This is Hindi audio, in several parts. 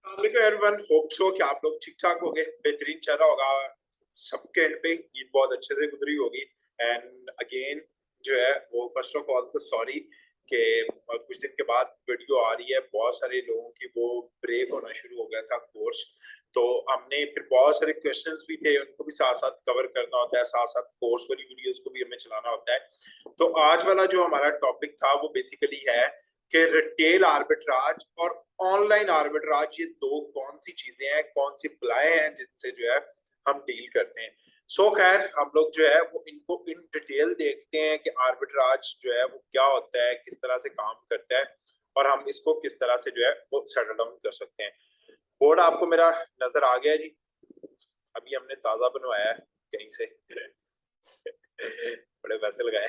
एवरीवन होप सो कि आप लोग ठीक ठाक होंगे, बेहतरीन चल रहा होगा। सबके एंड पे ईद बहुत अच्छे से गुजरी होगी। एंड अगेन जो है वो फर्स्ट ऑफ ऑल तो सॉरी कि कुछ दिन के बाद वीडियो आ रही है। बहुत सारे लोगों की वो ब्रेक होना शुरू हो गया था कोर्स, तो हमने फिर बहुत सारे क्वेश्चंस भी थे, उनको भी साथ साथ कवर करना होता है, साथ साथ कोर्स वाली वीडियोस को भी हमें चलाना होता है। तो आज वाला जो हमारा टॉपिक था वो बेसिकली है कि रिटेल आर्बिट्राज और ऑनलाइन आर्बिट्राज, ये दो कौन सी चीजें हैं, कौन सी बलाएं हैं जिनसे जो है हम डील करते हैं। खैर हम लोग जो है वो इनको इन डिटेल देखते हैं कि आर्बिट्राज जो है वो क्या होता है, किस तरह से काम करता है, और हम इसको किस तरह से जो है वो सेटल डाउन कर सकते हैं। बोर्ड आपको मेरा नजर आ गया जी? अभी हमने ताजा बनवाया है कहीं से। बड़े पैसे लगाए।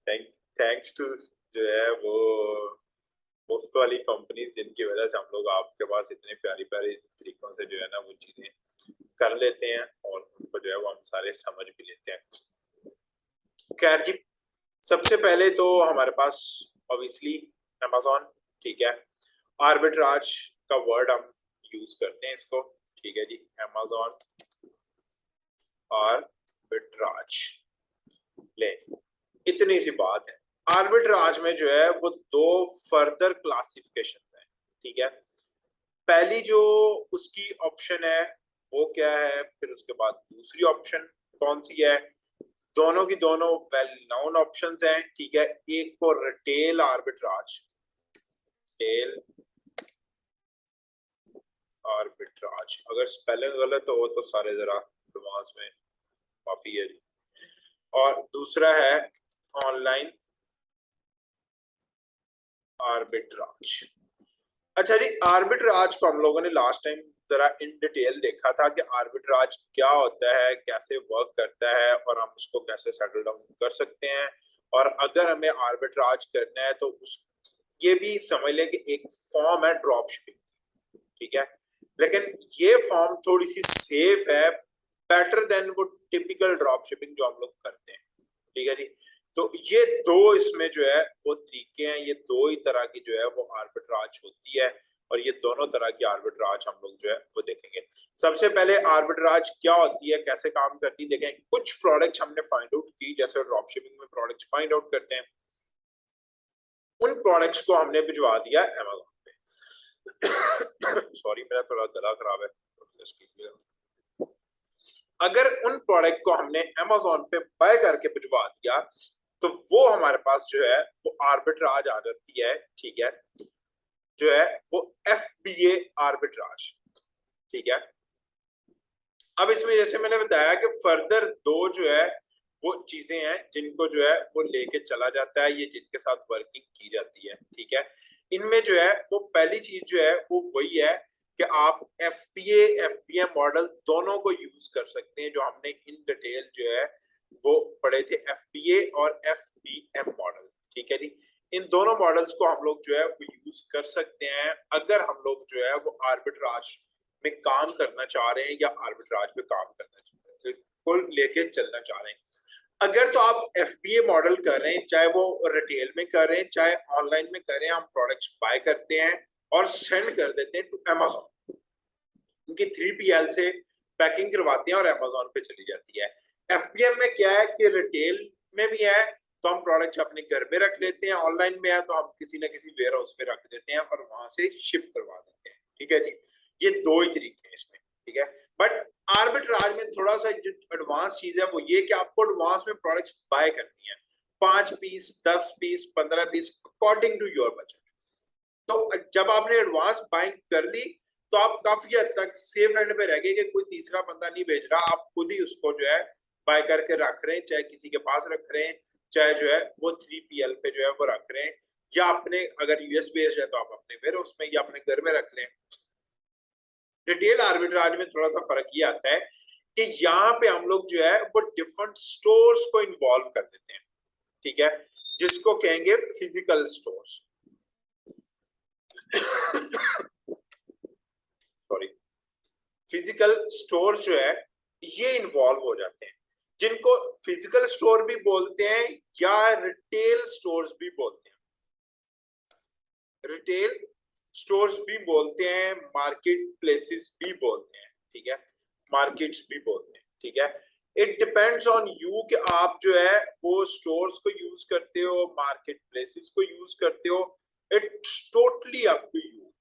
थैंक थैंक्स टू जो है वो मुफ्त वाली कंपनीज, जिनकी वजह से हम लोग आपके पास इतने प्यारी प्यारी तरीकों से जो है ना वो चीजें कर लेते हैं, और उनको जो है वो हम सारे समझ भी लेते हैं। खैर जी, सबसे पहले तो हमारे पास ऑब्वियसली amazon, ठीक है। आर्बिट्राज का वर्ड हम यूज करते हैं इसको, ठीक है जी। amazon आर्बिट्राज, ले, इतनी सी बात है। आर्बिट्राज में जो है वो दो फर्दर क्लासिफिकेशन है, ठीक है। पहली जो उसकी ऑप्शन है वो क्या है, फिर उसके बाद दूसरी ऑप्शन कौन सी है। दोनों की दोनों वेल नोन ऑप्शंस हैं, ठीक है। एक को रिटेल आर्बिट्राज, रिटेल आर्बिट्राज, अगर स्पेलिंग गलत हो तो सारे जरा एडवांस में माफी है जी। और दूसरा है ऑनलाइन आर्बिट्राज। अच्छा जी, आर्बिट्राज को हम लोगों ने लास्ट टाइम जरा इन डिटेल देखा था कि आर्बिट्राज क्या होता है, कैसे वर्क करता है, और हम उसको कैसे सेटल डाउन कर सकते हैं। और अगर हमें आर्बिट्राज करना है तो उस ये भी समझ लें कि एक फॉर्म है ड्रॉप शिपिंग, ठीक है। लेकिन ये फॉर्म थोड़ी सी सेफ है, बेटर देन वो टिपिकल ड्रॉप शिपिंग जो हम लोग करते हैं, ठीक है जी। तो ये दो इसमें जो है वो तरीके हैं, ये दो ही तरह की जो है वो आर्बिट्राज होती है, और ये दोनों तरह की आर्बिट्राज हम लोग जो है वो देखेंगे। सबसे पहले आर्बिट्राज क्या होती है, कैसे काम करती है, देखें। कुछ प्रोडक्ट्स हमने फाइंड आउट की, जैसे ड्रॉप शिपिंग में प्रोडक्ट्स फाइंड आउट करते हैं, उन प्रोडक्ट्स को हमने भिजवा दिया अमेजोन पे। सॉरी, मेरा थोड़ा गला खराब है। अगर उन प्रोडक्ट को हमने अमेजोन पे बाय करके भिजवा दिया तो वो हमारे पास जो है वो आर्बिट्राज आ जाती है, ठीक है। जो है वो FBA आर्बिट्राज, ठीक है। अब इसमें जैसे मैंने बताया कि फर्दर दो जो है वो चीजें हैं जिनको जो है वो लेके चला जाता है, ये जिनके साथ वर्किंग की जाती है, ठीक है। इनमें जो है वो पहली चीज जो है वो वही है कि आप FBA मॉडल दोनों को यूज कर सकते हैं, जो हमने इन डिटेल जो है वो पढ़े थे, FBA और FBM मॉडल, ठीक है जी। इन दोनों मॉडल्स को हम लोग जो है वो यूज कर सकते हैं अगर हम लोग जो है वो आर्बिट्राज में काम करना चाह रहे हैं या आर्बिट्राज में काम करना चाह रहे हैं, को लेके चलना चाह रहे हैं। अगर तो आप FBA मॉडल कर रहे हैं, चाहे वो रिटेल में कर रहे हैं चाहे ऑनलाइन में कर रहे हैं, हम प्रोडक्ट्स बाय करते हैं और सेंड कर देते हैं टू अमेजोन। उनकी 3PL से पैकिंग करवाते हैं और अमेजोन पे चली जाती है। FBM में क्या है कि रिटेल में भी है तो हम प्रोडक्ट अपने घर में रख लेते हैं, ऑनलाइन में है तो हम किसी ना किसी वेयर हाउस पे रख देते हैं और वहां से शिप करवा देते हैं, ठीक है जी। ये दो ही तरीके हैं इसमें, ठीक है। बट आर्बिट्राज में थोड़ा सा जो एडवांस चीज है वो ये कि आपको एडवांस में प्रोडक्ट्स बाय करनी है, 5 piece, 10 piece, 15 piece, according to your budget. तो जब आपने एडवांस बाइंग कर ली तो आप काफी हद तक सेफ एंड पे रह गए कि कोई तीसरा बंदा नहीं भेज रहा, आप खुद ही उसको जो है बाय करके रख रहे हैं, चाहे किसी के पास रख रहे हैं, चाहे जो है वो 3PL पे जो है वो रख रहे हैं, या अपने अगर US बेस्ड है तो आप अपने वेयर उसमें या अपने घर में रख लें। रिटेल आर्बिट्राज में थोड़ा सा फर्क ये आता है कि यहाँ पे हम लोग जो है वो डिफरेंट स्टोर्स को इन्वॉल्व कर देते हैं, ठीक है, जिसको कहेंगे physical stores. Sorry, physical store जो है ये इन्वॉल्व हो जाते हैं, जिनको फिजिकल स्टोर भी बोलते हैं या रिटेल स्टोर्स भी बोलते हैं। रिटेल स्टोर्स भी बोलते हैं, मार्केट प्लेसेस भी बोलते हैं, ठीक है, मार्केट्स भी बोलते हैं, ठीक है। इट डिपेंड्स ऑन यू कि आप जो है वो स्टोर्स को यूज करते हो, मार्केट प्लेसेस को यूज करते हो। It's totally up to you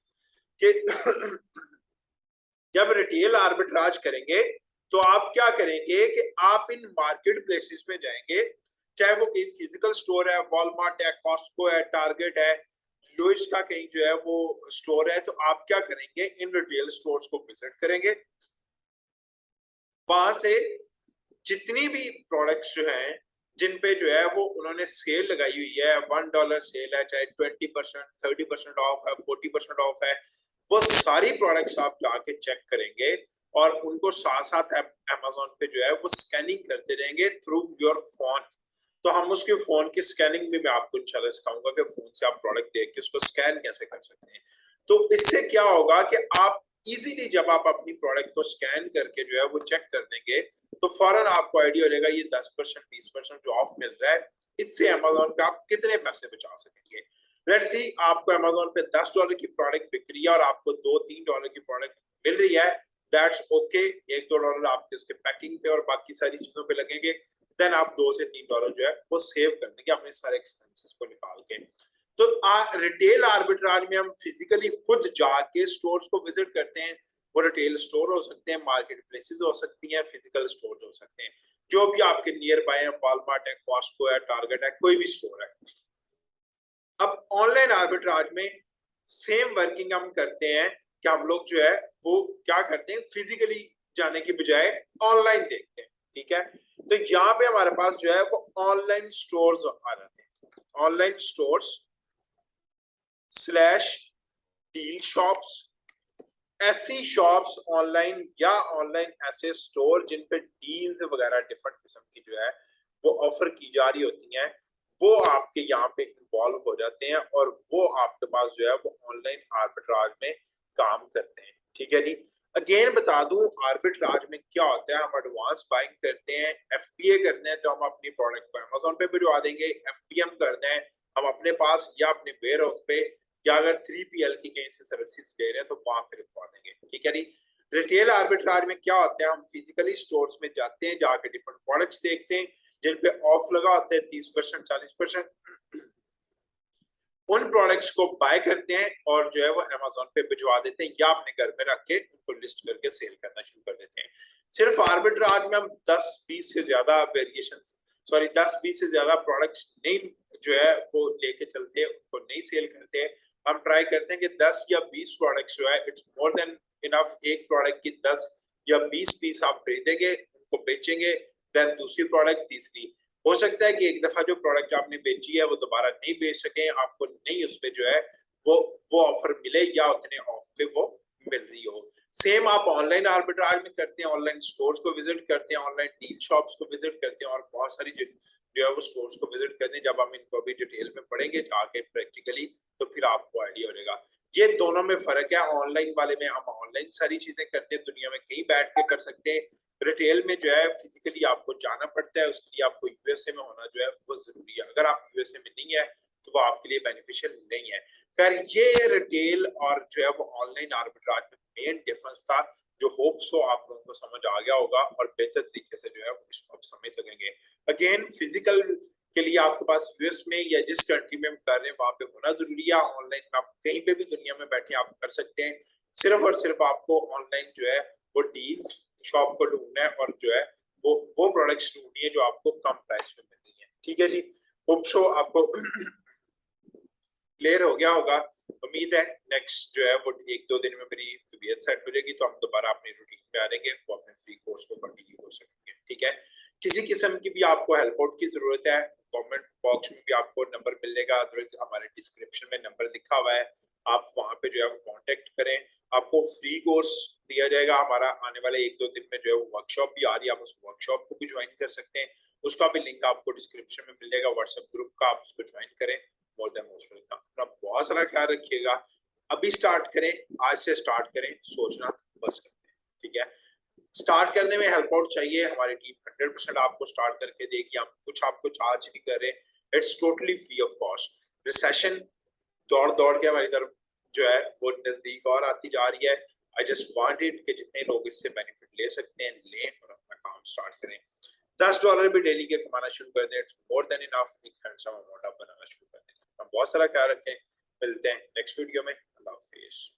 कि जब रिटेल आर्बिट्राज करेंगे तो आप क्या करेंगे कि आप इन मार्केट प्लेसेस में जाएंगे, चाहे वो कहीं फिजिकल स्टोर है, वॉलमार्ट है, कॉस्को है, टारगेट है, लुइस का कहीं जो है वो स्टोर है, तो आप क्या करेंगे, इन रिटेल स्टोर्स को विजिट करेंगे। वहां से जितनी भी प्रोडक्ट्स जो हैं जिन पे जो है वो उन्होंने सेल लगाई हुई है, $1 सेल है, चाहे 20%, 30% ऑफ है, 40% ऑफ है, वो सारी प्रोडक्ट्स आप जाके चेक करेंगे और उनको साथ साथ अमेजोन पे जो है वो स्कैनिंग करते रहेंगे थ्रू योर फोन। तो हम उसके फोन की स्कैनिंग में मैं आपको इंशाल्लाह सिखाऊंगा कि फोन से आप प्रोडक्ट देख के उसको स्कैन कैसे कर सकते हैं। तो इससे क्या होगा कि आप इजीली जब आप अपनी प्रोडक्ट को स्कैन करके जो है वो चेक कर देंगे तो फौरन आपको आइडिया हो जाएगा ये 10% 20% जो ऑफ मिल रहा है, इससे अमेजोन पे आप कितने पैसे बचा सकेंगे। लेट्स सी आपको अमेजोन पे $10 की प्रोडक्ट बिक रही है और आपको $2-3 की प्रोडक्ट मिल रही है, दैट्स ओके। $1-2 आपके उसके पैकिंग पे और बाकी सारी चीजों पे लगेंगे, देन आप $2 से $3 जो है वो सेव कर देंगे अपने सारे एक्सपेंसेस को निकाल के। तो रिटेल आर्बिट्राज में हम फिजिकली खुद जाके स्टोर्स को विजिट करते हैं। वो रिटेल स्टोर हो सकते हैं, मार्केट प्लेसेस हो सकती हैं, फिजिकल स्टोर हो सकते हैं, जो भी आपके नियर बाय है, वॉलमार्ट है, कॉस्को है, टारगेट है, कोई भी स्टोर है। अब ऑनलाइन आर्बिट्राज में सेम वर्किंग हम करते हैं कि हम लोग जो है वो क्या करते हैं, फिजिकली जाने की बजाय ऑनलाइन देखते हैं, ठीक है। तो यहाँ पे हमारे पास जो है वो ऑनलाइन स्टोर्स आ जाते हैं, online stores slash deal shops. ऐसी शॉप्स ऑनलाइन या ऑनलाइन ऐसे स्टोर जिन पे डील्स वगैरह डिफरेंट किस्म की जो है वो ऑफर की जा रही होती हैं, वो आपके यहाँ पे इन्वॉल्व हो जाते हैं और वो आपके पास जो है वो ऑनलाइन आर्बिट्राज में काम करते हैं, ठीक है जी। अगेन बता दूं आर्बिट्राज में क्या होता है, हम एडवांस बाइंग करते हैं, एफपीए करते हैं, तो हम अपनी प्रोडक्ट को अमेजोन पे भिजवा देंगे। एफपीएम करते हैं हम अपने पास या अपने वेयर हाउस पे, या अगर 3PL की कहीं से सर्विसेज ले रहे हैं तो वहां पे रिकॉर्ड देंगे, ठीक है जी। रिटेल आर्बिट्राज में क्या होता है, हम फिजिकली स्टोर्स में जाते हैं, जाके डिफरेंट प्रोडक्ट्स देखते हैं जिन पे ऑफ लगा होता है 30% 40%, उन प्रोडक्ट्स को बाय करते हैं और जो है वो अमेजोन पे भिजवा देते हैं या अपने घर में रख के उनको लिस्ट करके सेल करना शुरू कर देते हैं। सिर्फ आर्बिट्राज में हम 10-20 से ज्यादा वेरिएशन, सॉरी 10-20 से ज्यादा प्रोडक्ट्स नहीं जो है वो लेके चलते हैं, उनको नहीं सेल करते हैं। हम ट्राई करते हैं कि 10 या 20 प्रोडक्ट्स जो है इट्स मोर देन इनफ, एक प्रोडक्ट की 10 या 20 पीस आप खरीदेंगे, उनको बेचेंगे, देन दूसरी प्रोडक्ट, तीसरी। हो सकता है कि एक दफा जो प्रोडक्ट आपने बेची है वो दोबारा नहीं बेच सके, आपको नहीं उसमें जो है वो ऑफर मिले या उतने ऑफ पे वो मिल रही हो। सेम आप ऑनलाइन आर्बिट्राज में करते हैं, ऑनलाइन स्टोर्स को विजिट करते हैं, ऑनलाइन डील शॉप्स को विजिट करते हैं और बहुत सारी जो है वो स्टोर्स को विजिट करते हैं। जब हम इनको अभी डिटेल में पढ़ेंगे जाके प्रैक्टिकली तो फिर आपको आइडिया हो जाएगा। ये दोनों में फर्क है। ऑनलाइन वाले में हम ऑनलाइन सारी चीजें करते हैं, दुनिया में कहीं बैठ के कर सकते हैं। रिटेल में जो है फिजिकली आपको जाना पड़ता है, उसके लिए आपको यूएसए में होना जो है वो जरूरी है। अगर आप यूएसए में नहीं है तो वो आपके लिए बेनिफिशियल नहीं है। खैर ये रिटेल और जो है वो ऑनलाइन आर्बिट्राज में मेन डिफरेंस था, जो होप सो आप लोगों को समझ आ गया होगा और बेहतर तरीके से जो है इसको आप समझ सकेंगे। अगेन फिजिकल के लिए आपके पास यूएस में या जिस कंट्री में हम कर रहे हैं वहां पे होना जरूरी है। ऑनलाइन में आप कहीं पे भी दुनिया में बैठे आप कर सकते हैं, सिर्फ और सिर्फ आपको ऑनलाइन जो है वो डील्स शॉप को ढूंढना है और जो है वो प्रोडक्ट्स ढूंढनी है जो आपको कम प्राइस में मिल रही है, ठीक है जी। होप सो आपको क्लियर हो गया होगा। उम्मीद है नेक्स्ट जो है वो 1-2 दिन में मेरी तबीयत सेट हो जाएगी तो हम दोबारा अपनी रूटीन पे आ जाएंगे, वो अपने फ्री कोर्स को कंटिन्यू कर सकेंगे, ठीक है। किसी किस्म की भी आपको हेल्प आउट की जरूरत है, कमेंट बॉक्स में भी आपको नंबर मिलेगा, अदरवाइज हमारे डिस्क्रिप्शन में नंबर लिखा हुआ है, आप वहां पे जो है कांटेक्ट करें। आपको फ्री कोर्स दिया जाएगा। हमारा आने वाले 1-2 दिन में जो है वो वर्कशॉप भी आ रही है, आप उस वर्कशॉप को भी ज्वाइन कर सकते हैं, उसका भी लिंक आपको डिस्क्रिप्शन में मिल जाएगा, व्हाट्सएप ग्रुप का, आप उसको ज्वाइन करें। More than most welcome. अपना बहुत सारा ख्याल रखिएगा। अभी स्टार्ट करें, आज से स्टार्ट करें, सोचना बस करते हैं, ठीक है। स्टार्ट करने में हेल्प आउट चाहिए, हमारी टीम 100% आपको स्टार्ट करके देगी, हम कुछ आपको चार्ज नहीं कर रहे, it's totally free of cost. Recession दौड़ दौड़ के हमारी तरफ जो है वो नजदीक और आती जा रही है। आई जस्ट वांटेड कि जितने लोग इससे बेनिफिट ले सकते हैं लें और अपना काम स्टार्ट करें। $10 भी डेली के कमाना शुरू कर दें, इट्स मोर देन इनफ। एक हैंडसम अमाउंट आप बनाना शुरू कर दें। हम बहुत सारा ख्याल रखें, मिलते हैं नेक्स्ट वीडियो में। अल्लाह हाफिज।